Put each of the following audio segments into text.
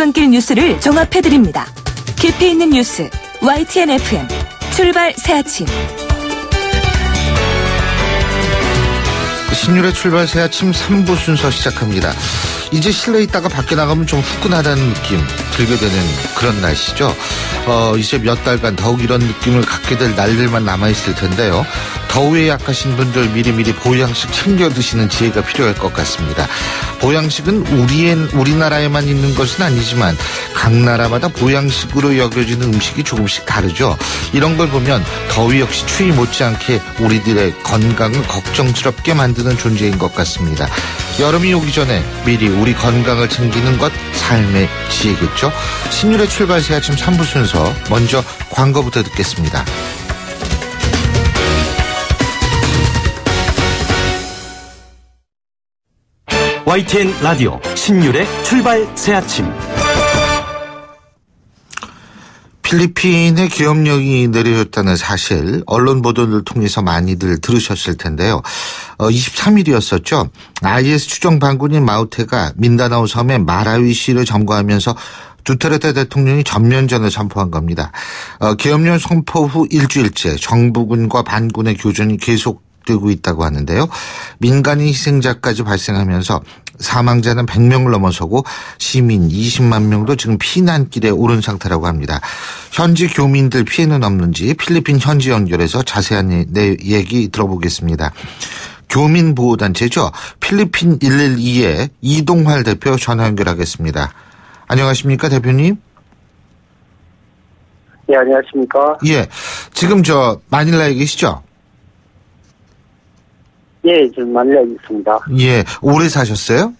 출근길 뉴스를 종합해드립니다. 깊이 있는 뉴스 YTN FM 출발 새아침. 신율의 출발 새아침 3부 순서 시작합니다. 이제 실내에 있다가 밖에 나가면 좀 후끈하다는 느낌 들게 되는 그런 날씨죠. 이제 몇 달간 더욱 이런 느낌을 갖게 될 날들만 남아있을 텐데요. 더위에 약하신 분들 미리미리 보양식 챙겨 드시는 지혜가 필요할 것 같습니다. 보양식은 우리나라에만 있는 것은 아니지만 각 나라마다 보양식으로 여겨지는 음식이 조금씩 다르죠. 이런 걸 보면 더위 역시 추위 못지않게 우리들의 건강을 걱정스럽게 만드는 존재인 것 같습니다. 여름이 오기 전에 미리 우리 건강을 챙기는 것 삶의 지혜겠죠. 신율의 출발 새 아침 3부 순서 먼저 광고부터 듣겠습니다. YTN 라디오 신율의 출발 새아침. 필리핀에 계엄령이 내려졌다는 사실 언론 보도를 통해서 많이들 들으셨을 텐데요. 23일이었었죠. IS 추종 반군인 마우테가 민다나오 섬의 마라위시를 점거하면서 두테르테 대통령이 전면전을 선포한 겁니다. 계엄령 선포 후 일주일째 정부군과 반군의 교전이 계속되고 있다고 하는데요. 민간인 희생자까지 발생하면서 사망자는 100명을 넘어서고 시민 20만 명도 지금 피난길에 오른 상태라고 합니다. 현지 교민들 피해는 없는지 필리핀 현지 연결해서 자세한 얘기 들어보겠습니다. 교민보호단체죠. 필리핀 112의 이동활 대표 전화 연결하겠습니다. 안녕하십니까, 대표님? 네, 안녕하십니까? 예, 지금 마닐라에 계시죠? 예, 지금 마닐라에 있습니다. 예, 오래 사셨어요?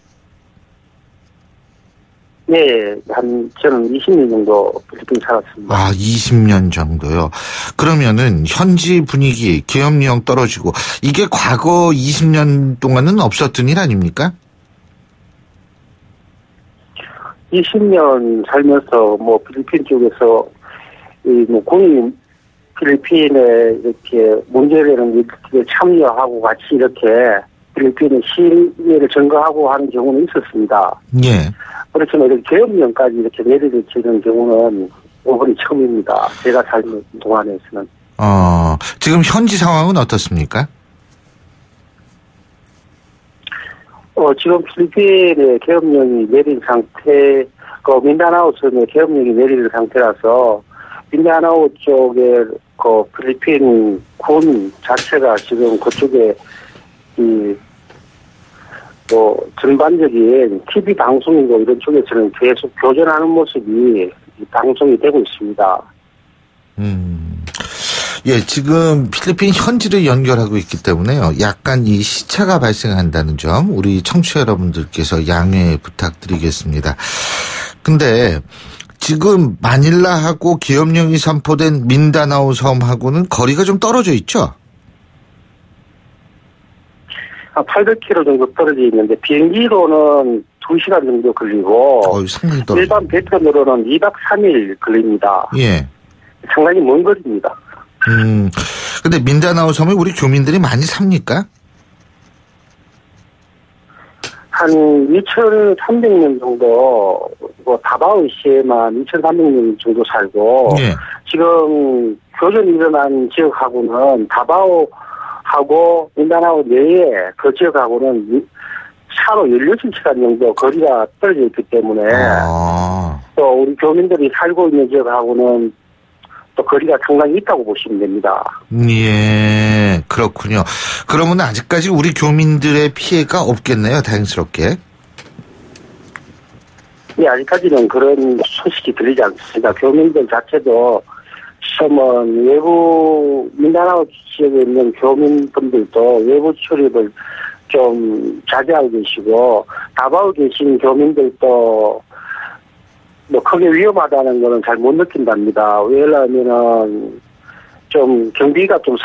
네, 저는 20년 정도 필리핀 살았습니다. 아, 20년 정도요. 그러면은 현지 분위기, 계엄령 떨어지고 이게 과거 20년 동안은 없었던 일 아닙니까? 20년 살면서 필리핀 쪽에서 군이 필리핀에 이렇게 문제되는 일에 참여하고 같이 이렇게 필리핀의 시위를 점거하고 하는 경우는 있었습니다. 예. 그렇지만 이렇게 계엄령까지 이렇게 내려지는 경우는 이번이 처음입니다. 제가 살는 동안에서는. 지금 현지 상황은 어떻습니까? 지금 필리핀의 계엄령이 내린 상태, 민다나오 섬에 계엄령이 내린 상태라서 민다나오 쪽에 필리핀 군 자체가 지금 그쪽에 전반적인 TV 방송이고 이런 쪽에서는 계속 교전하는 모습이 방송이 되고 있습니다. 예, 지금 필리핀 현지를 연결하고 있기 때문에요. 약간 이 시차가 발생한다는 점 우리 청취자 여러분들께서 양해 부탁드리겠습니다. 근데 지금 마닐라하고 계엄령이 선포된 민다나오 섬하고는 거리가 좀 떨어져 있죠? 800km 정도 떨어져 있는데 비행기로는 2시간 정도 걸리고 상당히 일반 배편으로는 2박 3일 걸립니다. 예. 상당히 먼 거리입니다. 근데 민다나오 섬에 우리 교민들이 많이 삽니까? 한 2,300명 정도, 다바오시에만 2,300명 정도 살고, 예. 지금 교전이 일어난 지역하고는 다바오하고 민다나오 내에 그 지역하고는 차로 16시간 정도 거리가 떨어져 있기 때문에, 또 우리 교민들이 살고 있는 지역하고는 또 거리가 상당히 있다고 보시면 됩니다. 예, 그렇군요. 그러면 아직까지 우리 교민들의 피해가 없겠네요, 다행스럽게. 네, 아직까지는 그런 소식이 들리지 않습니다. 교민들 자체도 시험은 외부 민다나오 지역에 있는 교민분들도 외부 출입을 좀 자제하고 계시고 다바오 계신 교민들도 크게 위험하다는 거는 잘 못 느낀답니다. 왜냐하면은 좀 경비가 좀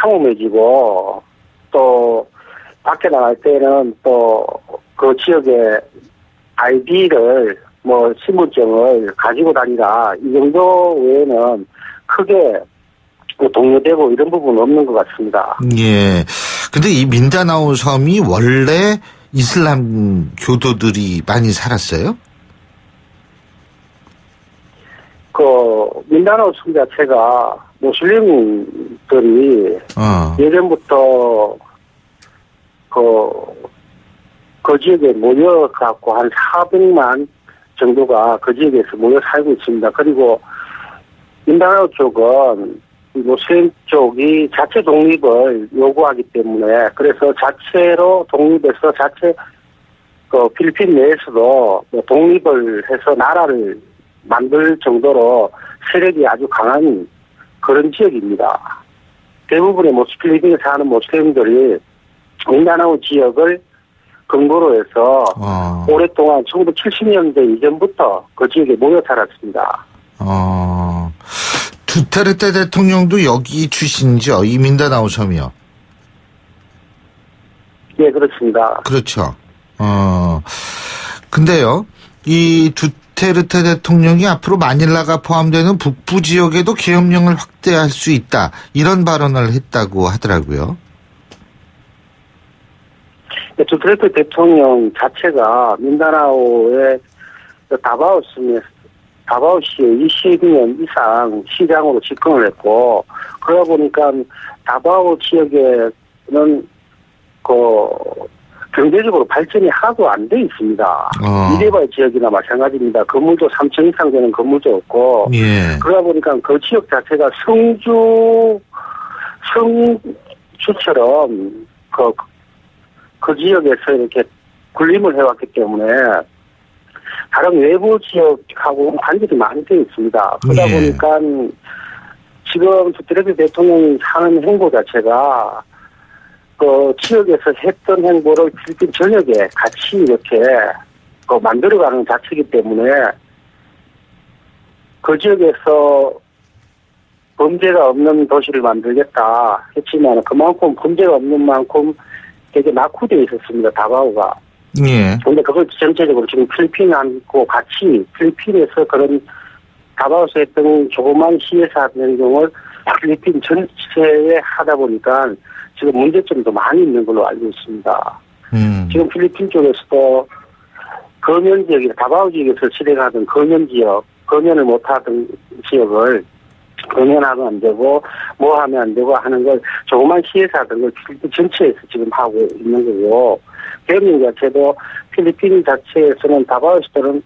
삼엄해지고 또 밖에 나갈 때는 또 그 지역의 아이디를 신분증을 가지고 다니라 이 정도 외에는 크게 동요되고 이런 부분은 없는 것 같습니다. 예. 근데 이 민다나오 섬이 원래 이슬람 교도들이 많이 살았어요? 민다나오 성 자체가 무슬림들이 예전부터 그 지역에 모여갖고 한 400만 정도가 그 지역에서 모여 살고 있습니다. 그리고 민다나오 쪽은 무슬림 쪽이 자체 독립을 요구하기 때문에 그래서 자체로 독립해서 자체 필리핀 내에서도 독립을 해서 나라를 만들 정도로 세력이 아주 강한 그런 지역입니다. 대부분의 필리핀에 사는 모슬림들이 민다나오 지역을 근거로 해서 오랫동안 1970년대 이전부터 그 지역에 모여 살았습니다. 두테르테 대통령도 여기 출신이죠. 이 민다나오 섬이요. 네, 그렇습니다. 그렇죠. 근데요, 이 두테르테 대통령이 앞으로 마닐라가 포함되는 북부 지역에도 계엄령을 확대할 수 있다. 이런 발언을 했다고 하더라고요. 두테르테 대통령 자체가 민다나오의 다바오시에 20년 이상 시장으로 집권을 했고, 그러다 보니까 다바오 지역에는 경제적으로 발전이 하나도 안 돼 있습니다. 이레바 지역이나 마찬가지입니다. 건물도 3층 이상 되는 건물도 없고, 예. 그러다 보니까 그 지역 자체가 성주처럼 그 지역에서 이렇게 군림을 해왔기 때문에 다른 외부 지역하고 관계도 많이 되어 있습니다. 그러다 보니까 지금 두테르테 대통령이 하는 행보 자체가 그 지역에서 했던 행보를 필리핀 전역에 같이 이렇게 만들어가는 자체이기 때문에 그 지역에서 범죄가 없는 도시를 만들겠다 했지만 그만큼 범죄가 없는 만큼 되게 낙후되어 있었습니다. 다바오가. 예. 근데 그걸 전체적으로 지금 필리핀하고 같이 필리핀에서 그런 다바오에서 했던 조그만 시에서 하는 행동을 필리핀 전체에 하다 보니까 지금 문제점도 많이 있는 걸로 알고 있습니다. 지금 필리핀 쪽에서도 거면 지역이나 다바오 지역에서 실행하던 거면 지역, 거면을 못하던 지역을 거면하면 안 되고 뭐 하면 안 되고 하는 걸 조그만 시에서 하던 걸 필리핀 전체에서 지금 하고 있는 거고, 계엄령 자체도 필리핀 자체에서는 다바오시들은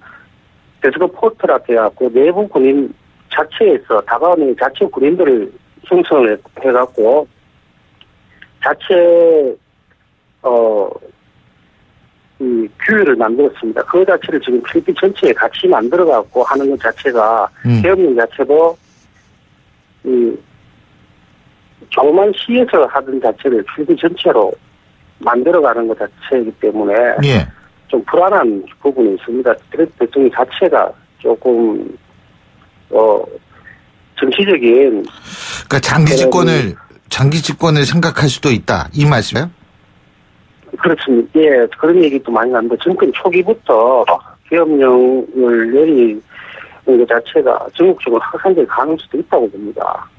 데스크 포트라 해갖고 내부 군인 자체에서 다바오 내 자체 군인들을 형성을 해갖고 자체 이 규율을 만들었습니다. 그 자체를 지금 필리핀 전체에 같이 만들어갖고 하는 것 자체가 계엄령 자체도 이 조그만 시에서 하던 자체를 필리핀 전체로 만들어가는 것 자체이기 때문에 좀 불안한 부분이 있습니다. 대통령 자체가 조금 정치적인 그러니까 장기 집권을 생각할 수도 있다 이 말씀이에요? 그렇습니다. 예, 그런 얘기도 많이 나는데 정권 초기부터 계엄령을 내리는 것 자체가 전국적으로 확산될 가능성도 있다고 봅니다.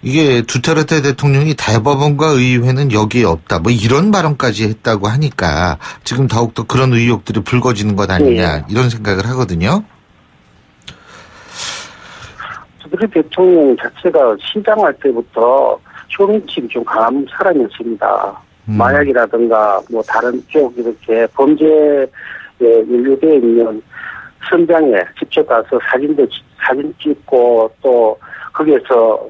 이게 두테르테 대통령이 대법원과 의회는 여기에 없다 뭐 이런 발언까지 했다고 하니까 지금 더욱더 그런 의혹들이 불거지는 것 아니냐 이런 생각을 하거든요. 두테르테 대통령 자체가 시장할 때부터 쇼민집이 좀 강한 사람이었습니다. 마약이라든가 뭐 다른 쪽 이렇게 범죄에 연루되어 있는 선장에 직접 가서 사진 찍고 또 거기에서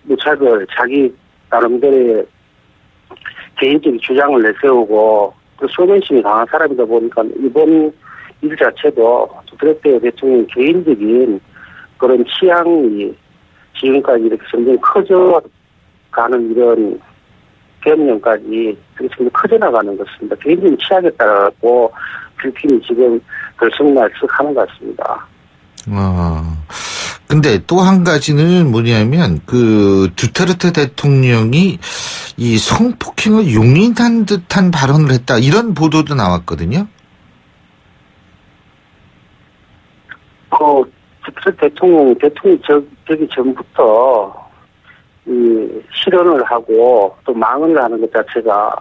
무차별 자기 나름대로의 개인적인 주장을 내세우고 그 소명심이 강한 사람이다 보니까 이번 일 자체도 두테르테 대통령 개인적인 그런 취향이 지금까지 이렇게 점점 커져가는 이런 계엄령까지 점점 커져나가는 것입니다. 개인적인 취향에 따라서 필리핀이 지금 들쑥날쑥하는 것 같습니다. 근데 또 한 가지는 뭐냐면 그 두테르테 대통령이 이 성폭행을 용인한 듯한 발언을 했다 이런 보도도 나왔거든요. 두테르테 대통령이 되기 전부터 이 실언을 하고 또 망언을 하는 것 자체가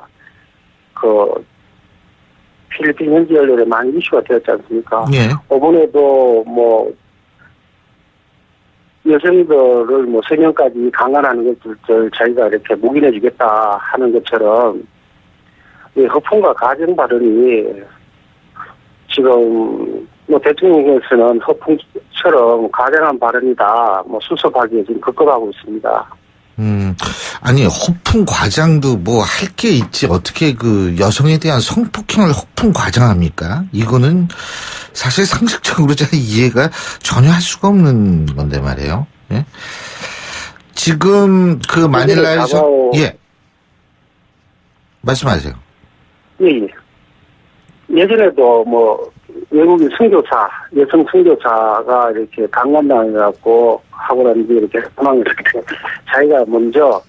필리핀 현지 언론에 많이 이슈가 되었지 않습니까? 이번에도 뭐 여성들을 뭐 3명까지 강간하는 것을 자기가 이렇게 묵인해주겠다 하는 것처럼 이 허풍과 가정 발언이 지금 뭐 대통령께서는 허풍처럼 가정한 발언이다 뭐 수습하기에 지금 급급하고 있습니다. 아니 허풍 과장도 뭐 할 게 있지 어떻게 그 여성에 대한 성폭행을 허풍 과장합니까? 이거는 사실 상식적으로 잘 이해가 전혀 할 수가 없는 건데 말이에요. 예? 지금 그 마닐라에서 예 말씀하세요. 예. 예전에도 뭐 외국인 선교사, 여성 선교사가 이렇게 강간당해갖고 하고 난 뒤에 이렇게 사망을 이렇게 자기가 먼저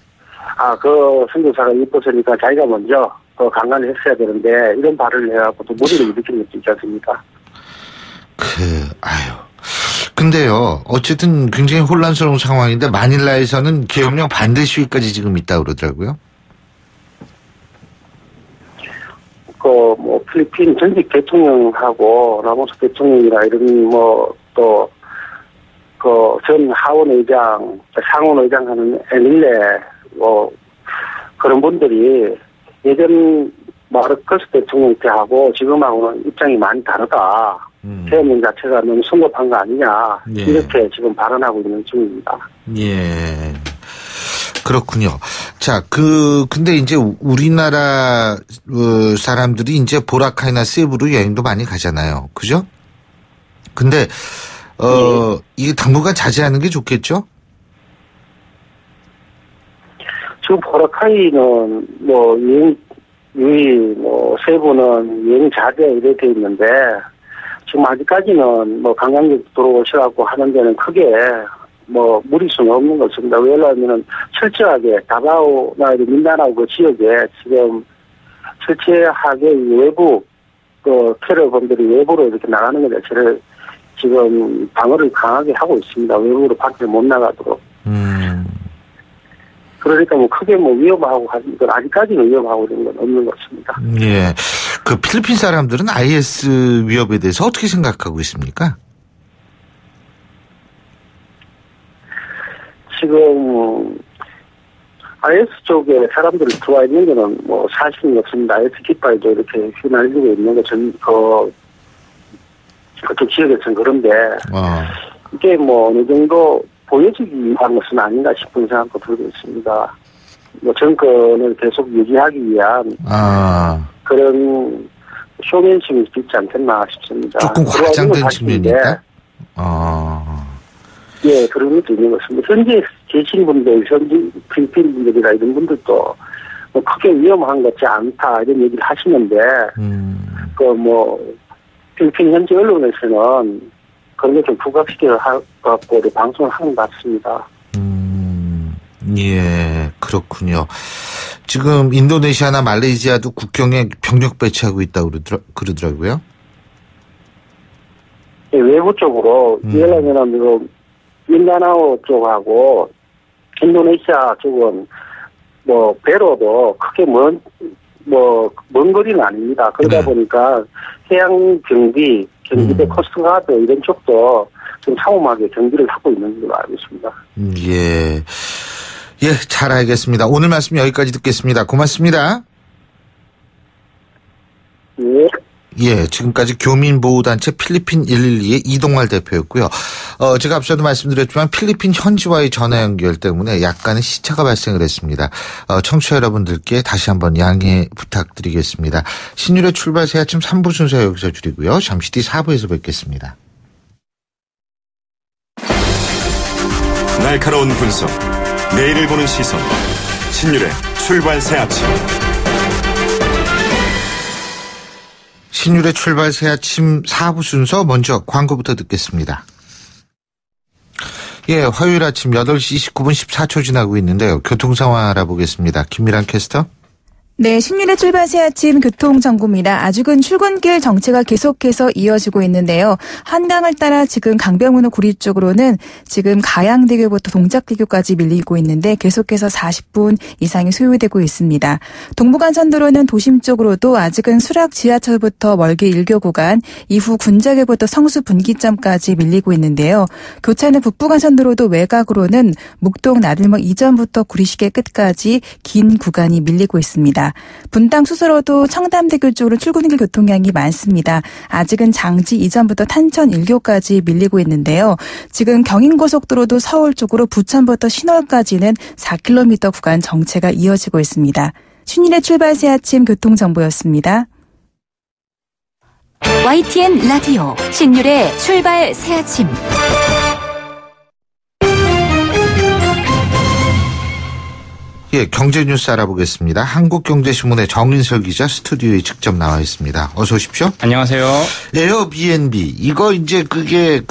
그 선교사가 이뻤으니까 자기가 먼저 그 강간을 했어야 되는데 이런 발언을 해갖고 또 무리를 일으키는 것도 있지 않습니까? 근데요, 어쨌든 굉장히 혼란스러운 상황인데 마닐라에서는 계엄령 반대 시위까지 지금 있다고 그러더라고요. 뭐 필리핀 전직 대통령하고 라모스 대통령이나 이런 전 하원 의장, 상원 의장 하는 에밀레 그런 분들이 예전 마르코스 대통령 때하고 지금하고는 입장이 많이 다르다. 계엄령 자체가 너무 성급한 거 아니냐. 예. 이렇게 지금 발언하고 있는 중입니다. 예. 그렇군요. 자, 근데 이제 우리나라 사람들이 이제 보라카이나 세부로 여행도 많이 가잖아요. 그죠? 근데, 이게 당분간 자제하는 게 좋겠죠? 지금 보라카이는 세부는 여행 자제 이렇게 돼 있는데, 지금 아직까지는 관광객 들어오시라고 하는 데는 크게 무리수는 없는 것입니다. 왜냐하면 철저하게 다바오나 민다나오 그 지역에 지금 철저하게 외부 테러범들이 외부로 이렇게 나가는 것 자체를 지금 방어를 강하게 하고 있습니다. 외부로 밖에 못 나가도록. 그러니까 크게 위험하고 이건 아직까지는 위험하고 이런 건 없는 것 같습니다. 예. 그 필리핀 사람들은 IS 위협에 대해서 어떻게 생각하고 있습니까? 지금 IS 쪽에 사람들이 들어와 있는 거는 사실은 없습니다. IS 깃발도 이렇게 휘날리고 있는 거 그쪽 지역에서는 그런데 이게 어느 정도 보여지기 위한 것은 아닌가 싶은 생각도 들고 있습니다. 정권을 계속 유지하기 위한 그런 쇼맨심이 있지 않겠나 싶습니다. 조금 과장된 측면이니까. 예, 그런 것도 있는 것 같습니다. 현재 계신 분들, 필리핀 분들이나 이런 분들도 크게 위험한 것 같지 않다 이런 얘기를 하시는데 필리핀 현지 언론에서는 그런 걸 좀 부각시켜갖고 방송을 하는 것 같습니다. 예, 그렇군요. 지금 인도네시아나 말레이시아도 국경에 병력 배치하고 있다고 그러더라고요. 예, 외부 쪽으로, 예를 들면, 민다나오 쪽하고 인도네시아 쪽은 배로도 크게 먼 거리는 아닙니다. 그러다 보니까 해양 경비대 코스트가드 이런 쪽도 좀 상호하게 경비를 하고 있는 걸로 알고 있습니다. 예. 예, 잘 알겠습니다. 오늘 말씀 여기까지 듣겠습니다. 고맙습니다. 예. 예, 지금까지 교민보호단체 필리핀 112의 이동활 대표였고요. 제가 앞서도 말씀드렸지만 필리핀 현지와의 전화 연결 때문에 약간의 시차가 발생을 했습니다. 청취자 여러분들께 다시 한번 양해 부탁드리겠습니다. 신율의 출발 새 아침 3부 순서 여기서 줄이고요. 잠시 뒤 4부에서 뵙겠습니다. 날카로운 분석, 내일을 보는 시선, 신율의 출발 새 아침. 신율의 출발 새 아침 4부 순서 먼저 광고부터 듣겠습니다. 예, 화요일 아침 8시 29분 14초 지나고 있는데요. 교통 상황 알아보겠습니다. 김미란 캐스터. 네, 신윤의 출발 새 아침 교통정보입니다. 아직은 출근길 정체가 계속해서 이어지고 있는데요. 한강을 따라 지금 강변북로 구리 쪽으로는 지금 가양대교부터 동작대교까지 밀리고 있는데 계속해서 40분 이상이 소요되고 있습니다. 동부간선도로는 도심 쪽으로도 아직은 수락 지하철부터 멀게 일교 구간, 이후 군자교부터 성수 분기점까지 밀리고 있는데요. 교차는 북부간선도로도 외곽으로는 목동 나들목 이전부터 구리시계 끝까지 긴 구간이 밀리고 있습니다. 분당 수서로도 청담대교 쪽으로 출근길 교통량이 많습니다. 아직은 장지 이전부터 탄천 1교까지 밀리고 있는데요. 지금 경인고속도로도 서울 쪽으로 부천부터 신월까지는 4km 구간 정체가 이어지고 있습니다. 신일의 출발 새 아침 교통정보였습니다. YTN 라디오 신율의 출발 새 아침. 예, 경제 뉴스 알아보겠습니다. 한국경제신문의 정인설 기자 스튜디오에 직접 나와 있습니다. 어서 오십시오. 안녕하세요. 에어비앤비 이거 이제 그게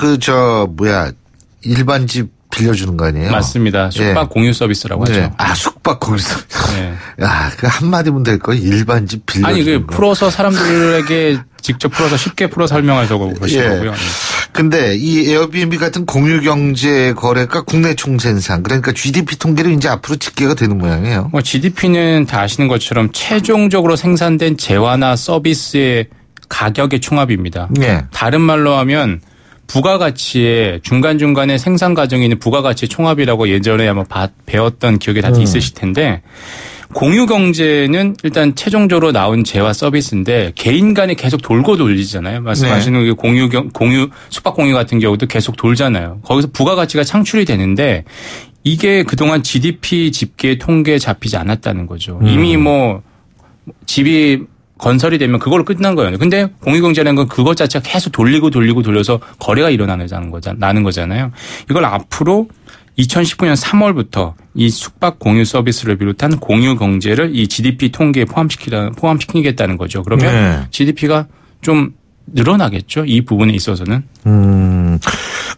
일반 집 빌려주는 거 아니에요? 맞습니다. 숙박 예. 공유 서비스라고 하죠. 네. 아, 숙박 공유 서비스. 네. 야, 그 한마디면 될 거. 일반 집 빌려주는 아니, 거. 풀어서 사람들에게 직접 풀어서 쉽게 풀어 설명하자고 그러시더라고요. 예. 근데 이 에어비앤비 같은 공유 경제 거래가 국내 총생산, 그러니까 GDP 통계로 이제 앞으로 집계가 되는 모양이에요. GDP는 다 아시는 것처럼 최종적으로 생산된 재화나 서비스의 가격의 총합입니다. 예. 다른 말로 하면 부가가치의 중간중간에 생산 과정에 있는 부가가치의 총합이라고 예전에 아마 배웠던 기억이 다들 있으실 텐데, 공유 경제는 일단 최종적으로 나온 재화 서비스인데 개인 간에 계속 돌고 돌리잖아요. 말씀하시는 네. 공유 숙박 공유 같은 경우도 계속 돌잖아요. 거기서 부가가치가 창출이 되는데 이게 그동안 GDP 집계 통계에 잡히지 않았다는 거죠. 이미 집이 건설이 되면 그걸로 끝난 거예요. 근데 공유경제라는 건 그것 자체가 계속 돌려서 거래가 일어나는 거잖아요. 이걸 앞으로 2019년 3월부터 이 숙박 공유 서비스를 비롯한 공유 경제를 이 GDP 통계에 포함시키겠다는 거죠. 그러면 네. GDP가 좀 늘어나겠죠. 이 부분에 있어서는.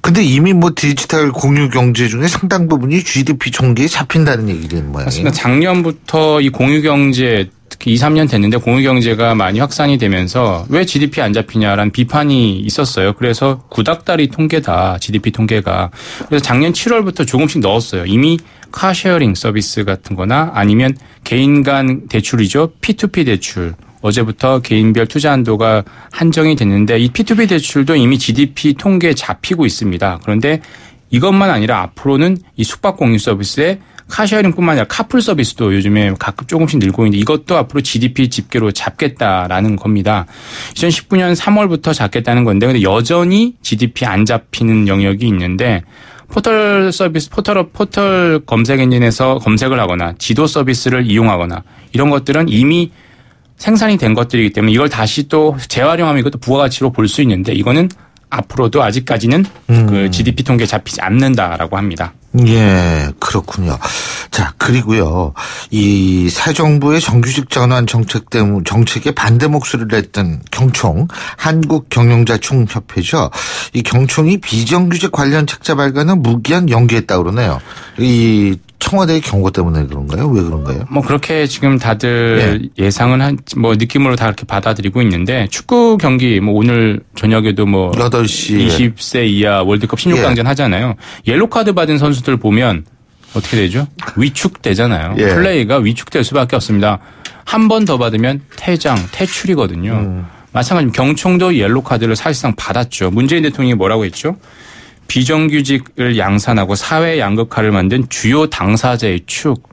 근데 이미 디지털 공유 경제 중에 상당 부분이 GDP 총계에 잡힌다는 얘기를 모양이에요. 맞습니다. 작년부터 이 공유 경제 특히 2, 3년 됐는데 공유 경제가 많이 확산이 되면서 왜 GDP 안 잡히냐라는 비판이 있었어요. 그래서 구닥다리 통계다. GDP 통계가. 그래서 작년 7월부터 조금씩 넣었어요. 이미 카쉐어링 서비스 같은 거나 아니면 개인 간 대출이죠. P2P 대출. 어제부터 개인별 투자 한도가 한정이 됐는데 이 P2P 대출도 이미 GDP 통계에 잡히고 있습니다. 그런데 이것만 아니라 앞으로는 이 숙박 공유 서비스에 카쉐어링뿐만 아니라 카풀 서비스도 요즘에 가끔 조금씩 늘고 있는데 이것도 앞으로 GDP 집계로 잡겠다라는 겁니다. 2019년 3월부터 잡겠다는 건데 근데 여전히 GDP 안 잡히는 영역이 있는데 포털 서비스, 포털 검색 엔진에서 검색을 하거나 지도 서비스를 이용하거나 이런 것들은 이미 생산이 된 것들이기 때문에 이걸 다시 또 재활용하면 이것도 부가가치로 볼 수 있는데 이거는 앞으로도 아직까지는 그 GDP 통계에 잡히지 않는다라고 합니다. 예, 그렇군요. 자, 그리고요. 이 새 정부의 정규직 전환 정책에 반대 목소리를 냈던 경총, 한국경영자총협회죠. 이 경총이 비정규직 관련 책자 발간은 무기한 연기했다고 그러네요. 이 청와대의 경고 때문에 그런가요? 왜 그런가요? 그렇게 지금 다들 예상은 느낌으로 다 그렇게 받아들이고 있는데 축구 경기 오늘 저녁에도 8시 20세 이하 월드컵 16강전 하잖아요. 옐로 카드 받은 선수들 보면 어떻게 되죠? 위축되잖아요. 플레이가 위축될 수밖에 없습니다. 한 번 더 받으면 퇴출이거든요. 마찬가지로 경총도 옐로 카드를 사실상 받았죠. 문재인 대통령이 뭐라고 했죠? 비정규직을 양산하고 사회 양극화를 만든 주요 당사자의 축.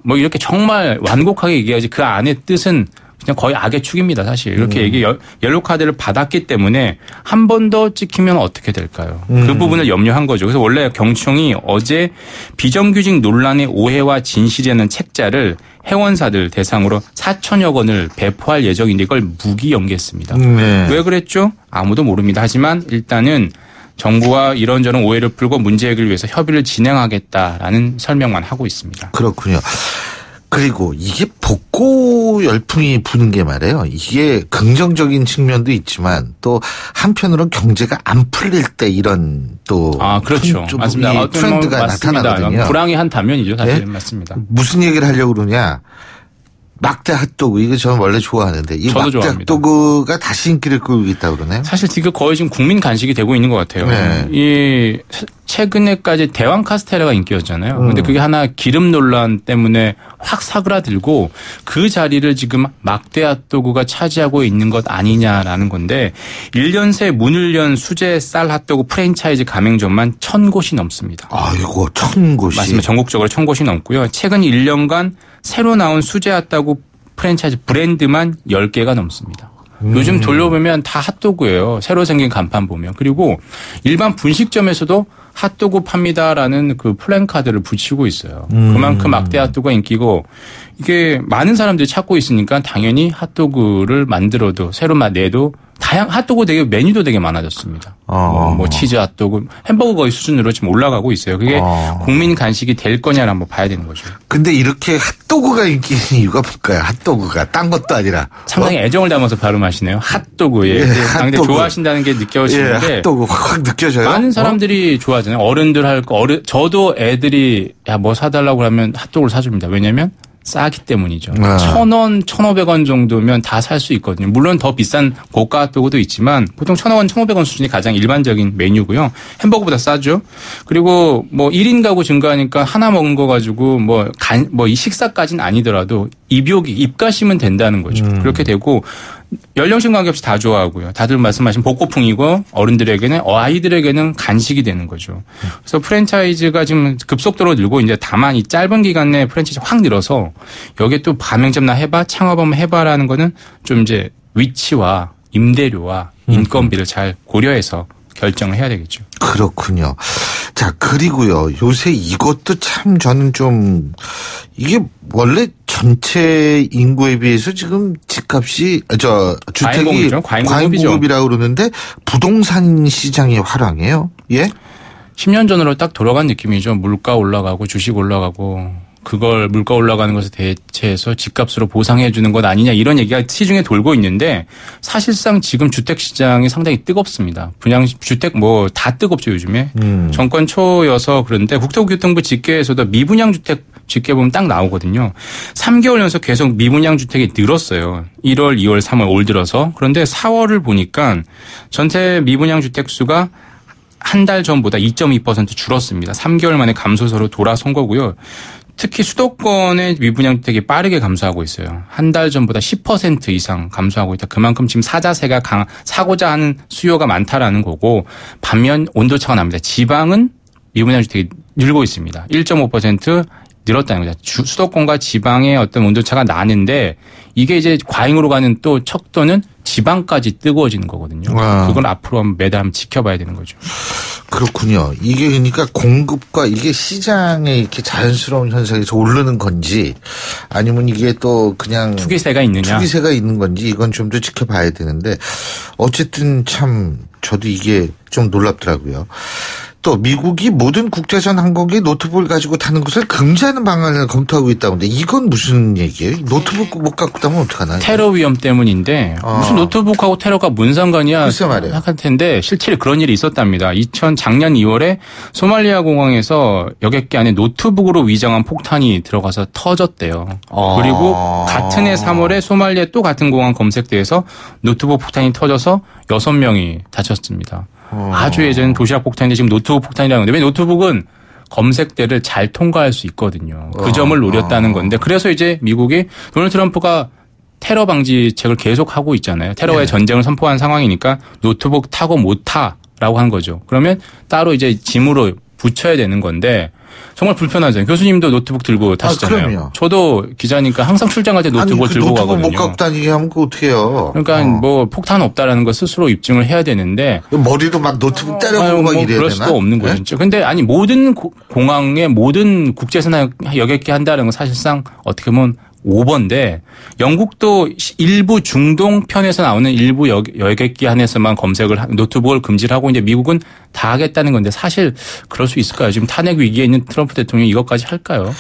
이렇게 정말 완곡하게 얘기하지 그 안의 뜻은 그냥 거의 악의 축입니다, 사실. 이렇게 옐로 카드를 받았기 때문에 한 번 더 찍히면 어떻게 될까요? 그 부분을 염려한 거죠. 그래서 원래 경총이 어제 비정규직 논란의 오해와 진실이라는 책자를 회원사들 대상으로 4천여 권을 배포할 예정인데 이걸 무기 연기했습니다. 왜 그랬죠? 아무도 모릅니다. 하지만 일단은 정부와 이런저런 오해를 풀고 문제 해결을 위해서 협의를 진행하겠다라는 설명만 하고 있습니다. 그렇군요. 그리고 이게 복고 열풍이 부는 게 말이에요. 이게 긍정적인 측면도 있지만 또 한편으로는 경제가 안 풀릴 때 이런 또 그렇죠. 맞습니다. 트렌드가 나타나거든요. 불황의 한 단면이죠. 사실은 맞습니다. 무슨 얘기를 하려고 그러냐. 막대 핫도그 이거 저는 원래 좋아하는데 이 저도 막대 좋아합니다. 핫도그가 다시 인기를 끌고 있다고 그러네요. 사실 지금 거의 지금 국민 간식이 되고 있는 것 같아요. 네. 이 최근에까지 대왕 카스테라가 인기였잖아요. 근데 그게 하나 기름 논란 때문에 확 사그라들고 그 자리를 지금 막대 핫도그가 차지하고 있는 것 아니냐라는 건데 1년 새 문을 연 수제 쌀 핫도그 프랜차이즈 가맹점만 1,000곳이 넘습니다. 아이고 1,000곳이. 맞습니다. 전국적으로 1,000곳이 넘고요. 최근 1년간 새로 나온 수제 핫도그 프랜차이즈 브랜드만 10개가 넘습니다. 요즘 돌려보면 다 핫도그예요. 새로 생긴 간판 보면. 그리고 일반 분식점에서도 핫도그 팝니다라는 그 플랜카드를 붙이고 있어요. 그만큼 막대 핫도그가 인기고 이게 많은 사람들이 찾고 있으니까 당연히 핫도그를 만들어도 새로 내도 핫도그 되게 메뉴도 되게 많아졌습니다. 뭐 치즈 핫도그, 햄버거 거의 수준으로 지금 올라가고 있어요. 그게 국민 간식이 될 거냐를 한번 봐야 되는 거죠. 근데 이렇게 핫도그가 인기인 이유가 뭘까요? 핫도그가 딴 것도 아니라. 상당히 애정을 담아서 발음하시네요. 핫도그. 예. 예, 상당히 핫도그. 좋아하신다는 게 느껴지는데. 예, 핫도그 확 느껴져요. 많은 사람들이 좋아하잖아요. 어른들 할 거, 저도 애들이 야, 뭐 사달라고 하면 핫도그를 사줍니다. 왜냐면 싸기 때문이죠. 1,000원, 1,500원 정도면 다 살 수 있거든요. 물론 더 비싼 고가 핫도그도 있지만 보통 1,000원, 1,500원 수준이 가장 일반적인 메뉴고요. 햄버거보다 싸죠. 그리고 뭐 1인 가구 증가하니까 하나 먹은 거 가지고 이 식사까지는 아니더라도 입가심은 된다는 거죠. 그렇게 되고 연령층 관계없이 다 좋아하고요. 다들 말씀하신 복고풍이고 어른들에게는 아이들에게는 간식이 되는 거죠. 그래서 프랜차이즈가 지금 급속도로 늘고 이제 다만 이 짧은 기간 내에 프랜차이즈 확 늘어서 여기에 또 가맹점나 해봐, 창업 한번 해봐라는 거는 좀 이제 위치와 임대료와 인건비를 잘 고려해서 결정을 해야 되겠죠. 그렇군요. 자, 그리고요. 요새 이것도 참 저는 좀 이게 원래 전체 인구에 비해서 지금 집값이 주택이 과잉공급이라고 그러는데 부동산 시장이 화랑해요. 예? 10년 전으로 딱 돌아간 느낌이죠. 물가 올라가고 주식 올라가고 그걸 물가 올라가는 것에 대체해서 집값으로 보상해 주는 것 아니냐 이런 얘기가 시중에 돌고 있는데 사실상 지금 주택 시장이 상당히 뜨겁습니다. 분양 주택 뭐 다 뜨겁죠 요즘에. 정권 초여서 그런데 국토교통부 집계에서도 미분양 주택 집계 보면 딱 나오거든요. 3개월 연속 계속 미분양 주택이 늘었어요. 1월, 2월, 3월 올 들어서. 그런데 4월을 보니까 전체 미분양 주택 수가 한 달 전보다 2.2% 줄었습니다. 3개월 만에 감소세로 돌아선 거고요. 특히 수도권의 미분양 주택이 빠르게 감소하고 있어요. 한 달 전보다 10% 이상 감소하고 있다. 그만큼 지금 사자세가 사고자 하는 수요가 많다라는 거고 반면 온도차가 납니다. 지방은 미분양 주택이 늘고 있습니다. 1.5% 늘었다는 거죠. 수도권과 지방의 어떤 온도차가 나는데 이게 이제 과잉으로 가는 또 척도는 지방까지 뜨거워지는 거거든요. 그건 앞으로 매달 한번 지켜봐야 되는 거죠. 그렇군요. 이게 그러니까 공급과 이게 시장에 이렇게 자연스러운 현상에서 오르는 건지 아니면 이게 또 그냥 투기세가 있는 건지 이건 좀 더 지켜봐야 되는데 어쨌든 참 저도 이게 좀 놀랍더라고요. 또 미국이 모든 국제선 항공기 노트북을 가지고 타는 것을 금지하는 방안을 검토하고 있다고 하는데 이건 무슨 얘기예요? 노트북 못 갖고 타면 어떡하나요? 테러 위험 때문인데 무슨 노트북하고 테러가 뭔 상관이야 글쎄 말이에요. 생각할 텐데 실제로 그런 일이 있었답니다. 작년 2월에 소말리아 공항에서 여객기 안에 노트북으로 위장한 폭탄이 들어가서 터졌대요. 그리고 같은 해 3월에 소말리아 또 같은 공항 검색대에서 노트북 폭탄이 터져서 6명이 다쳤습니다. 아주 예전 도시락 폭탄인데 지금 노트북 폭탄이라는 건데 왜 노트북은 검색대를 잘 통과할 수 있거든요. 그 점을 노렸다는 건데 그래서 이제 미국이 도널드 트럼프가 테러 방지책을 계속 하고 있잖아요. 테러와의 전쟁을 선포한 상황이니까 노트북 타고 못 타라고 한 거죠. 그러면 따로 이제 짐으로 붙여야 되는 건데 정말 불편하잖아요. 교수님도 노트북 들고 타시잖아요. 그럼요. 저도 기자니까 항상 출장 갈 때 노트북을 들고 노트북 가거든요. 못 갖고 다니게 하면 그거 어떻게 해요? 그러니까 뭐 폭탄 없다라는 거 스스로 입증을 해야 되는데 머리로 막 노트북 때려보고 막 이래야 되나? 그럴 수도 없는 거죠. 진짜. 근데 아니 모든 공항에 모든 국제선 여객기 한다는 건 사실상 어떻게 보면 오버인데 영국도 일부 중동 편에서 나오는 일부 여객기 안에서만 노트북을 금지를 하고 이제 미국은 다 하겠다는 건데 사실 그럴 수 있을까요? 지금 탄핵 위기에 있는 트럼프 대통령이 이것까지 할까요?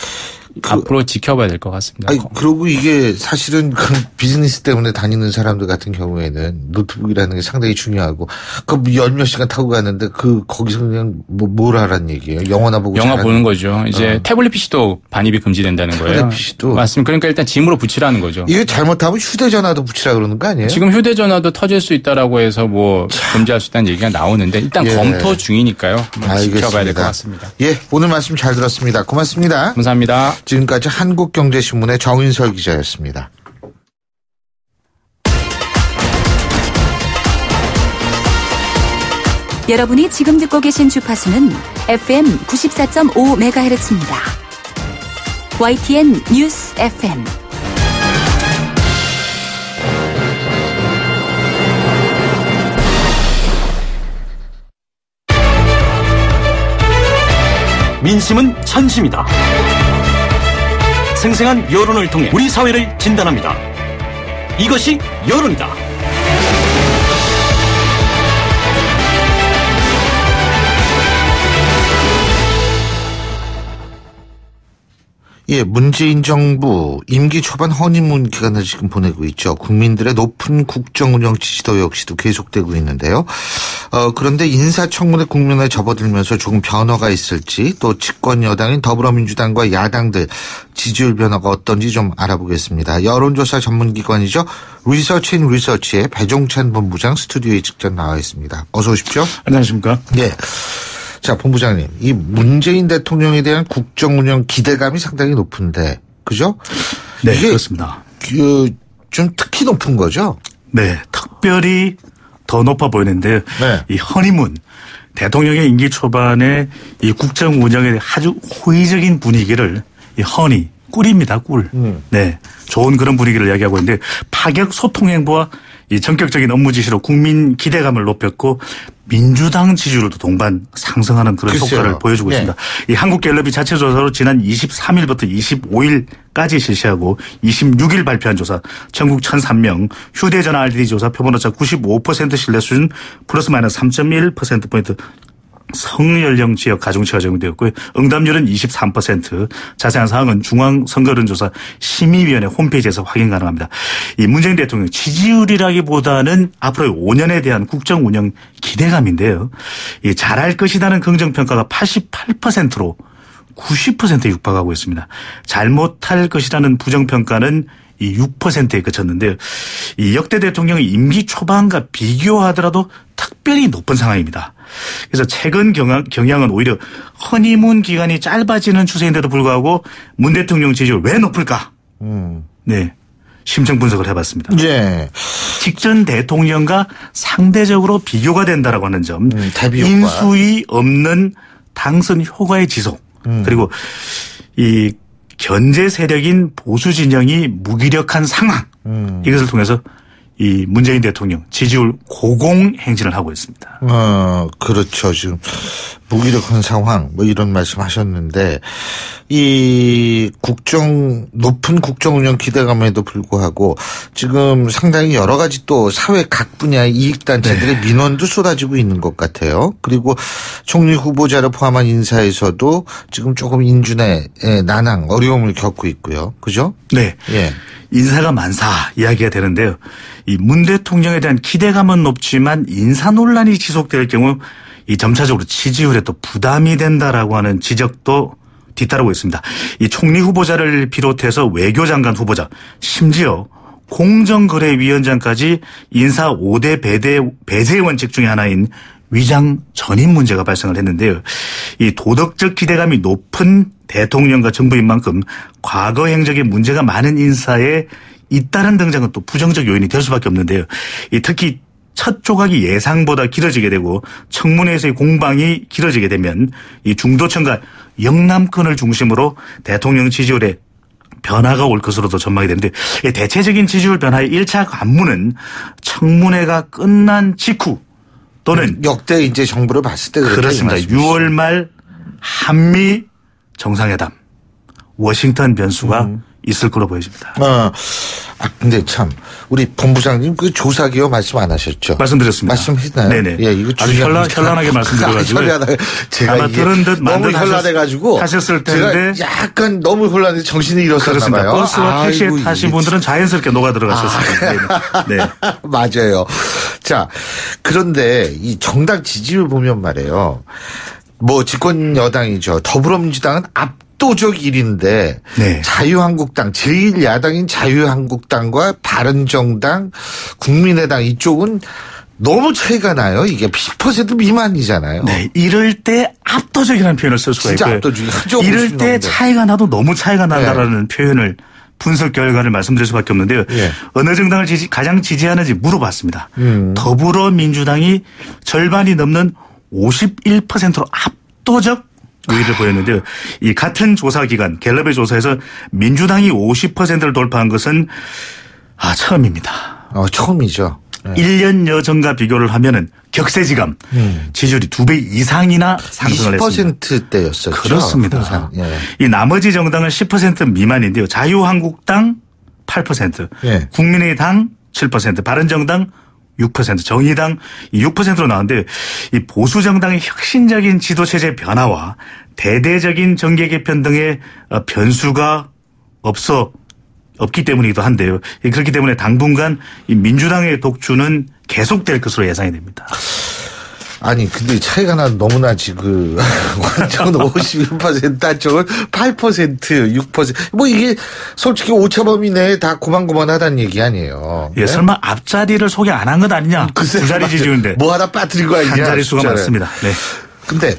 앞으로 지켜봐야 될 것 같습니다. 아니, 그리고 이게 사실은 그 비즈니스 때문에 다니는 사람들 같은 경우에는 노트북이라는 게 상당히 중요하고 그 열 몇 시간 타고 가는데 거기서 그냥 뭘 하란 얘기예요? 영화나 보고 영화 보는 거죠. 이제 태블릿 PC도 반입이 금지된다는 거예요. 태블릿 PC도 맞습니다. 그러니까 일단 짐으로 붙이라는 거죠. 이게 잘못하면 휴대전화도 붙이라 그러는 거 아니에요? 지금 휴대전화도 터질 수 있다라고 해서 뭐 금지할 수 있다는 얘기가 나오는데 일단 검토 중이니까요. 지켜봐야 될 것 같습니다. 예, 오늘 말씀 잘 들었습니다. 고맙습니다. 감사합니다. 지금까지 한국경제신문의 정인설 기자였습니다. 여러분이 지금 듣고 계신 주파수는 FM 94.5MHz입니다. YTN 뉴스 FM. 민심은 천심이다. 생생한 여론을 통해 우리 사회를 진단합니다. 이것이 여론이다. 예, 문재인 정부 임기 초반 허니문 기간을 지금 보내고 있죠. 국민들의 높은 국정운영 지지도 역시도 계속되고 있는데요. 그런데 인사청문회 국면에 접어들면서 조금 변화가 있을지 또 집권 여당인 더불어민주당과 야당들 지지율 변화가 어떤지 좀 알아보겠습니다. 여론조사 전문기관이죠. 리서치인 리서치의 배종찬 본부장 스튜디오에 직접 나와 있습니다. 어서 오십시오. 안녕하십니까. 네. 자, 본부장님, 이 문재인 대통령에 대한 국정운영 기대감이 상당히 높은데, 그죠? 네, 그렇습니다. 좀 특히 높은 거죠? 네, 특별히 더 높아 보이는데요. 네. 이 허니문, 대통령의 임기 초반에 이 국정운영에 아주 호의적인 분위기를 이 허니, 꿀입니다, 꿀. 네, 좋은 그런 분위기를 이야기하고 있는데 파격 소통 행보와 이 전격적인 업무 지시로 국민 기대감을 높였고 민주당 지지율도 동반 상승하는 그런 글쎄요. 효과를 보여주고 네. 있습니다. 이 한국갤럽이 자체 조사로 지난 23일부터 25일까지 실시하고 26일 발표한 조사 전국 1,003명 휴대전화 RDD 조사 표본오차 95% 신뢰 수준 플러스 마이너스 3.1%포인트 성연령 지역 가중치가 적용되었고요. 응답률은 23%. 자세한 사항은 중앙선거론조사 심의위원회 홈페이지에서 확인 가능합니다. 이 문재인 대통령 지지율이라기보다는 앞으로 5년에 대한 국정운영 기대감인데요. 이 잘할 것이라는 긍정평가가 88%로 90%에 육박하고 있습니다. 잘못할 것이라는 부정평가는 이 6%에 그쳤는데요. 이 역대 대통령의 임기 초반과 비교하더라도 특별히 높은 상황입니다. 그래서 최근 경향은 오히려 허니문 기간이 짧아지는 추세인데도 불구하고 문 대통령 지지율 왜 높을까? 네. 심층 분석을 해봤습니다. 예. 직전 대통령과 상대적으로 비교가 된다라고 하는 점. 대비 효과. 인수위 없는 당선 효과의 지속. 그리고 이 견제 세력인 보수 진영이 무기력한 상황. 이것을 통해서 이 문재인 대통령 지지율 고공행진을 하고 있습니다. 그렇죠. 지금 무기력한 상황 뭐 이런 말씀 하셨는데 이 높은 국정운영 기대감에도 불구하고 지금 상당히 여러 가지 또 사회 각 분야의 이익단체들의 민원도 쏟아지고 있는 것 같아요. 그리고 총리 후보자를 포함한 인사에서도 지금 조금 인준의 난항, 어려움을 겪고 있고요. 그죠? 네. 예. 인사가 만사 이야기가 되는데요. 이 문 대통령에 대한 기대감은 높지만 인사 논란이 지속될 경우 이 점차적으로 지지율에 또 부담이 된다라고 하는 지적도 뒤따르고 있습니다. 이 총리 후보자를 비롯해서 외교장관 후보자, 심지어 공정거래위원장까지 인사 5대 배제 원칙 중에 하나인 위장 전입 문제가 발생을 했는데요. 이 도덕적 기대감이 높은 대통령과 정부인 만큼 과거 행적에 문제가 많은 인사에 잇따른 등장은 또 부정적 요인이 될 수밖에 없는데요. 이 특히 첫 조각이 예상보다 길어지게 되고 청문회에서의 공방이 길어지게 되면 이 중도층과 영남권을 중심으로 대통령 지지율에 변화가 올 것으로도 전망이 되는데 대체적인 지지율 변화의 1차 관문은 청문회가 끝난 직후 또는 역대 이제 정부를 봤을 때 그렇습니다. 6월 말 한미 정상회담 워싱턴 변수가 있을 거로 보여집니다. 근데 참 우리 본부장님 그 조사 기여 말씀 안 하셨죠? 말씀드렸습니다. 말씀했나요? 네네. 예, 이거 아주 현란하게 말씀드려가지고. 제가 아마 들은 듯 너무 현란해가지고 하셨을 텐데. 제가 약간 너무 현란해 정신이 잃었었나 봐요. 버스와 택시에 타신 분들은 자연스럽게 녹아 들어갔었습니다. 네. 맞아요. 자, 그런데 이 정당 지지율 보면 말이에요. 뭐 집권 여당이죠. 더불어민주당은 압도적 1위인데 네. 자유한국당 제1야당인 자유한국당과 바른정당 국민의당 이쪽은 너무 차이가 나요. 이게 10% 미만이잖아요. 네, 이럴 때 압도적이라는 표현을 쓸 수가 진짜 있고요. 압도적이죠. 이럴 때 차이가 나도 너무 차이가 난다라는 표현을 분석 결과를 말씀드릴 수밖에 없는데요. 예. 어느 정당을 가장 지지하는지 물어봤습니다. 더불어민주당이 절반이 넘는 51%로 압도적 우위를 보였는데요. 이 같은 조사 기간 갤럽의 조사에서 민주당이 50%를 돌파한 것은 처음입니다. 처음이죠. 네. 1년여 전과 비교를 하면은 격세지감 지지율이 2배 이상이나 상승을 했습니다. 20%대였었죠. 그렇습니다. 예. 이 나머지 정당은 10% 미만인데요. 자유한국당 8%, 예. 국민의당 7%, 바른정당 6%, 정의당 6%로 나왔는데 이 보수 정당의 혁신적인 지도체제 변화와 대대적인 정계 개편 등의 변수가 없기 때문이기도 한데요. 그렇기 때문에 당분간 이 민주당의 독주는 계속될 것으로 예상이 됩니다. 아니 근데 차이가 너무나지 한쪽은 51%, 한쪽은 8%, 6%. 뭐 이게 솔직히 오차범위 내에 다 고만고만하다는 얘기 아니에요. 예, 네? 설마 앞자리를 소개 안 한 것 아니냐? 글쎄, 두 자리 지지율인데. 뭐 하나 빠뜨린 거 아니냐? 한 자릿수가 많습니다. 네. 근데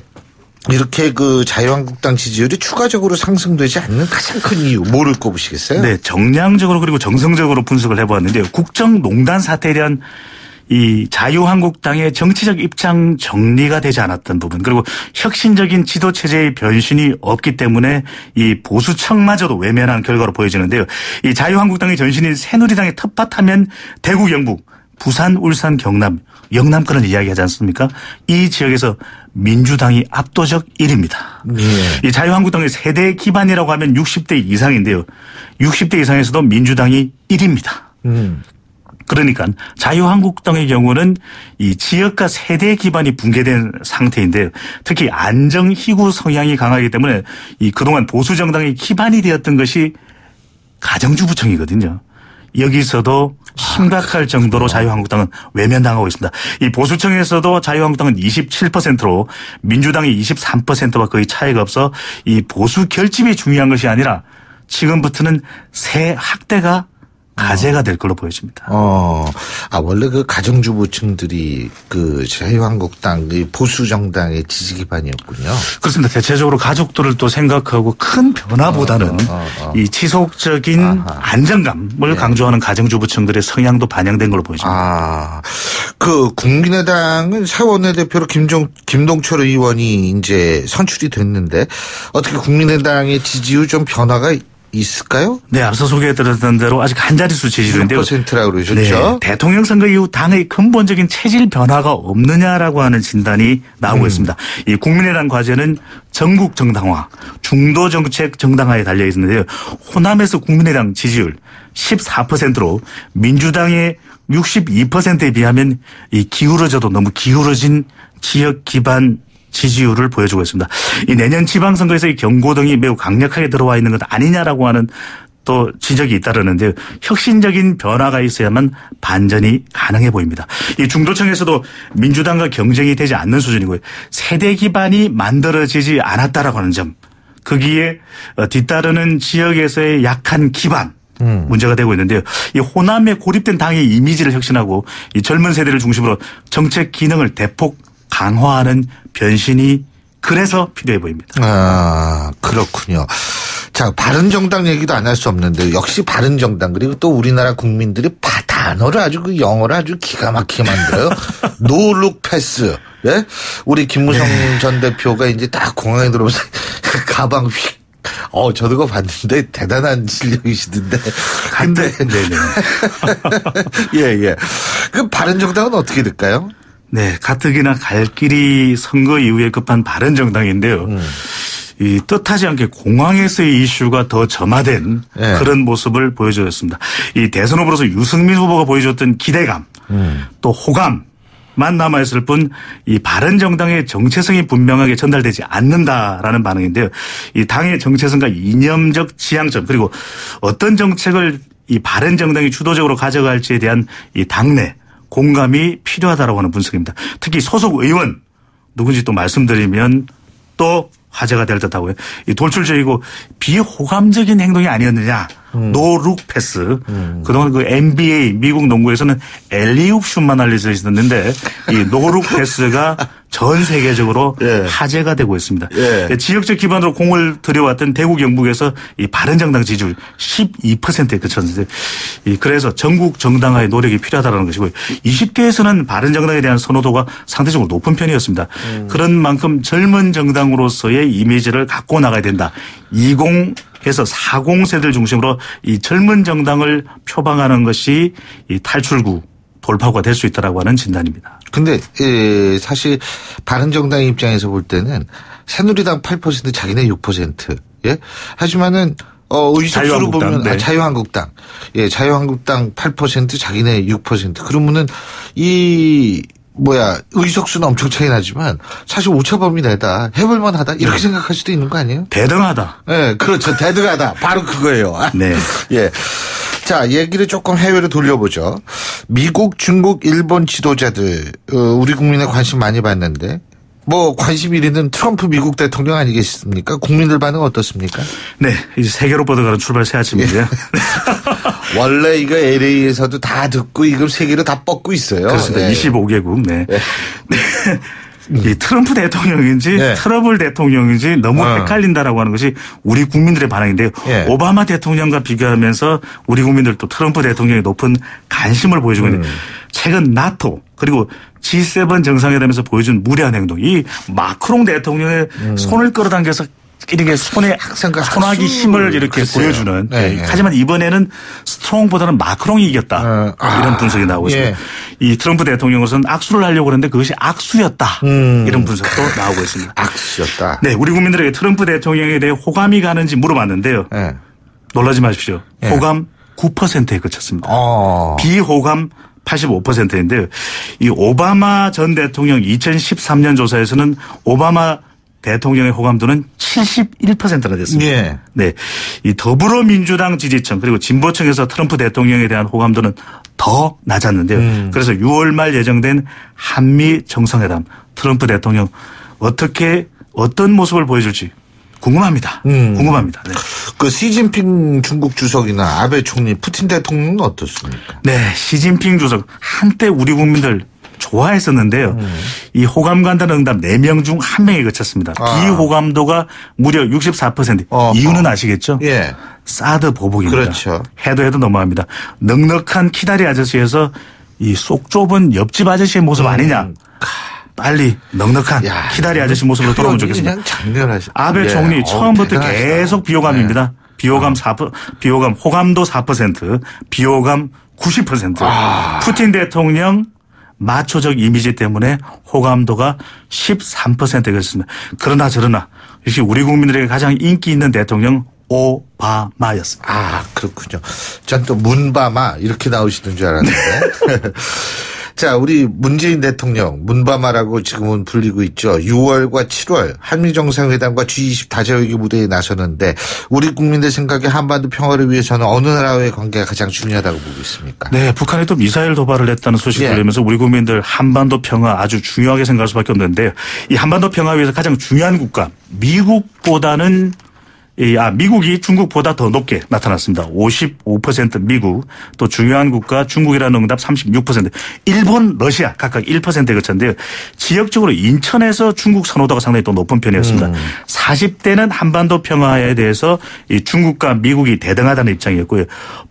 이렇게 자유한국당 지지율이 추가적으로 상승되지 않는 가장 큰 이유 뭐를 꼽으시겠어요? 네, 정량적으로 그리고 정성적으로 분석을 해보았는데요. 국정농단 사태에 대한 이 자유한국당의 정치적 입장 정리가 되지 않았던 부분 그리고 혁신적인 지도체제의 변신이 없기 때문에 이 보수층마저도 외면한 결과로 보여지는데요. 이 자유한국당의 전신인 새누리당의 텃밭하면 대구, 영북, 부산, 울산, 경남, 영남권을 이야기하지 않습니까? 이 지역에서 민주당이 압도적 1위입니다. 이 자유한국당의 세대 기반이라고 하면 60대 이상인데요. 60대 이상에서도 민주당이 1위입니다. 그러니까 자유한국당의 경우는 이 지역과 세대 기반이 붕괴된 상태인데요. 특히 안정희구 성향이 강하기 때문에 이 그동안 보수 정당의 기반이 되었던 것이 가정주부청이거든요. 여기서도 심각할 정도로 자유한국당은 외면당하고 있습니다. 이 보수청에서도 자유한국당은 27%로 민주당이 23%와 거의 차이가 없어 이 보수 결집이 중요한 것이 아니라 지금부터는 새 학대가 가제가 될 걸로 보여집니다. 원래 가정주부층들이 자유한국당 보수 정당의 지지 기반이었군요. 그렇습니다. 대체적으로 가족들을 또 생각하고 큰 변화보다는 이 지속적인 안정감을 강조하는 가정주부층들의 성향도 반영된 걸로 보여집니다. 국민의당은 새 원내대표로 김동철 의원이 이제 선출이 됐는데 어떻게 국민의당의 지지율 좀 변화가 있을까요? 네, 앞서 소개해드렸던 대로 아직 한 자릿수 지지율인데요. 6%라고 그러셨죠. 네, 대통령 선거 이후 당의 근본적인 체질 변화가 없느냐라고 하는 진단이 나오고 있습니다. 이 국민의당 과제는 전국 정당화, 중도 정책 정당화에 달려 있는데요. 호남에서 국민의당 지지율 14%로 민주당의 62%에 비하면 이 기울어져도 너무 기울어진 지역 기반 지지율을 보여주고 있습니다. 이 내년 지방선거에서 이 경고등이 매우 강력하게 들어와 있는 것 아니냐라고 하는 또 지적이 잇따르는데요. 혁신적인 변화가 있어야만 반전이 가능해 보입니다. 이 중도층에서도 민주당과 경쟁이 되지 않는 수준이고요. 세대 기반이 만들어지지 않았다라고 하는 점. 거기에 뒤따르는 지역에서의 약한 기반. 문제가 되고 있는데요. 이 호남에 고립된 당의 이미지를 혁신하고 이 젊은 세대를 중심으로 정책 기능을 대폭 강화하는 변신이 그래서 필요해 보입니다. 그렇군요. 자, 바른정당 얘기도 안 할 수 없는데 역시 바른정당 그리고 또 우리나라 국민들이 단어를 아주 영어를 아주 기가 막히게 만들어요. 노룩 패스. 네? 우리 김무성 전 대표가 이제 딱 공항에 들어오면서 가방 휙. 저도 그거 봤는데 대단한 실력이시던데. 근데 네네. 예. 그 바른정당은 어떻게 될까요? 네, 가뜩이나 갈 길이 선거 이후에 급한 바른정당인데요. 이 뜻하지 않게 공항에서의 이슈가 더 점화된 네. 그런 모습을 보여주었습니다. 이 대선 후보로서 유승민 후보가 보여줬던 기대감 또 호감만 남아있을 뿐 이 바른정당의 정체성이 분명하게 전달되지 않는다라는 반응인데요. 이 당의 정체성과 이념적 지향점 그리고 어떤 정책을 이 바른정당이 주도적으로 가져갈지에 대한 이 당내 공감이 필요하다라고 하는 분석입니다. 특히 소속 의원 누군지 또 말씀드리면 또 화제가 될 듯하고요. 이 돌출적이고 비호감적인 행동이 아니었느냐. 노룩 패스. 그동안 그 NBA 미국 농구에서는 엘리웁 슛만 알려져 있었는데 이 노룩 패스가 전 세계적으로 예. 화제가 되고 있습니다. 예. 지역적 기반으로 공을 들여왔던 대구 경북에서 이 바른정당 지지율 12%에 그쳤는데 그래서 전국 정당화의 노력이 필요하다는 것이고요. 20대에서는 바른정당에 대한 선호도가 상대적으로 높은 편이었습니다. 그런 만큼 젊은 정당으로서의 이미지를 갖고 나가야 된다. 20에서 40 세대를 중심으로 이 젊은 정당을 표방하는 것이 이 탈출구 돌파구가 될 수 있다라고 하는 진단입니다. 근데 사실 바른정당 입장에서 볼 때는 새누리당 8% 자기네 6% 예 하지만은 의석수로 보면 네. 자유한국당 예 자유한국당 8% 자기네 6% 그러면은 이 의석수는 엄청 차이 나지만 사실 오차범위 내다 해볼만하다 이렇게 생각할 수도 있는 거 아니에요? 대등하다. 네, 그렇죠. 대등하다. 바로 그거예요. 네. 예. 자, 얘기를 조금 해외로 돌려보죠. 미국, 중국, 일본 지도자들 우리 국민의 관심 많이 받는데 관심 1위는 트럼프 미국 대통령 아니겠습니까? 국민들 반응 어떻습니까? 네. 이제 세계로 뻗어가는 출발 새 아침이고요. 예. 원래 이거 LA에서도 다 듣고 이거 세계로 다 뻗고 있어요. 그렇습니다. 예. 25개국. 네. 예. 이 트럼프 대통령인지 네. 트러블 대통령인지 너무 헷갈린다라고 하는 것이 우리 국민들의 반응인데요. 예. 오바마 대통령과 비교하면서 우리 국민들도 트럼프 대통령의 높은 관심을 보여주고 있는데 최근 나토 그리고 G7 정상회담에서 보여준 무례한 행동 이 마크롱 대통령의 손을 끌어당겨서 이렇게 손에 손아귀 힘을 이렇게 글쎄요. 보여주는. 네. 하지만 이번에는 스트롱보다는 마크롱이 이겼다. 이런 분석이 나오고 있습니다. 예. 이 트럼프 대통령으로서는 악수를 하려고 했는데 그것이 악수였다. 이런 분석도 나오고 있습니다. 악수였다. 네, 우리 국민들에게 트럼프 대통령에 대해 호감이 가는지 물어봤는데요. 예. 놀라지 마십시오. 예. 호감 9%에 그쳤습니다. 비호감 85%인데요. 이 오바마 전 대통령 2013년 조사에서는 오바마 대통령의 호감도는 71%나 됐습니다. 예. 네. 이 더불어민주당 지지층 그리고 진보층에서 트럼프 대통령에 대한 호감도는 더 낮았는데요. 그래서 6월 말 예정된 한미 정상회담 트럼프 대통령 어떤 모습을 보여줄지 궁금합니다. 궁금합니다. 네. 그 시진핑 중국 주석이나 아베 총리, 푸틴 대통령은 어떻습니까? 네. 시진핑 주석 한때 우리 국민들 좋아했었는데요. 이 호감 간다는 응답 4명 중 1명에 그쳤습니다. 비호감도가 무려 64%. 이유는 아시겠죠? 예. 사드 보복입니다. 그렇죠. 해도 넘어갑니다. 넉넉한 키다리 아저씨에서 이 속 좁은 옆집 아저씨의 모습 아니냐. 빨리 넉넉한 키다리 아저씨 모습으로 돌아오면 좋겠습니다. 그냥 장렬하시. 아베 총리 처음부터 대단하시다. 계속 비호감입니다. 비호감 호감도 4%, 비호감 90%. 푸틴 대통령 마초적 이미지 때문에 호감도가 13%에 그쳤습니다. 그러나 저러나 역시 우리 국민들에게 가장 인기 있는 대통령 오바마였습니다. 그렇군요. 전 또 문바마 이렇게 나오시는 줄 알았는데. 자, 우리 문재인 대통령 문바마라고 지금은 불리고 있죠. 6월과 7월 한미정상회담과 G20 다자회기 무대에 나서는데 우리 국민들 생각에 한반도 평화를 위해서는 어느 나라와의 관계가 가장 중요하다고 보고 있습니까? 네, 북한이 또 미사일 도발을 했다는 소식을 들으면서 우리 국민들 한반도 평화 아주 중요하게 생각할 수밖에 없는데요. 이 한반도 평화 위해서 가장 중요한 국가 미국보다는 미국이 중국보다 더 높게 나타났습니다. 55% 미국, 또 중요한 국가 중국이라는 응답 36%, 일본, 러시아 각각 1%에 그쳤는데요. 지역적으로 인천에서 중국 선호도가 상당히 또 높은 편이었습니다. 40대는 한반도 평화에 대해서 이 중국과 미국이 대등하다는 입장이었고요.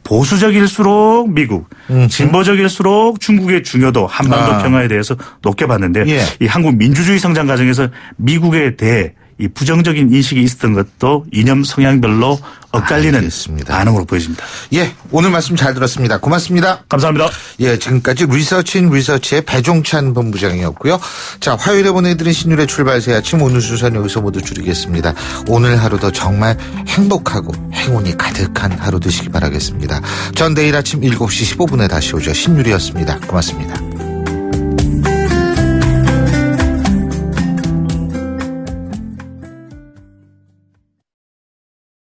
보수적일수록 미국, 진보적일수록 중국의 중요도 한반도 평화에 대해서 높게 봤는데요. 이 한국 민주주의 성장 과정에서 미국에 대해 이 부정적인 인식이 있었던 것도 이념 성향별로 엇갈리는 알겠습니다. 반응으로 보여집니다. 예, 오늘 말씀 잘 들었습니다. 고맙습니다. 감사합니다. 예, 지금까지 리서치인 리서치의 배종찬 본부장이었고요. 자, 화요일에 보내드린 신율의 출발 새 아침 오늘 순서는 여기서 모두 줄이겠습니다. 오늘 하루도 정말 행복하고 행운이 가득한 하루 되시기 바라겠습니다. 전 내일 아침 7시 15분에 다시 오죠. 신율이었습니다. 고맙습니다.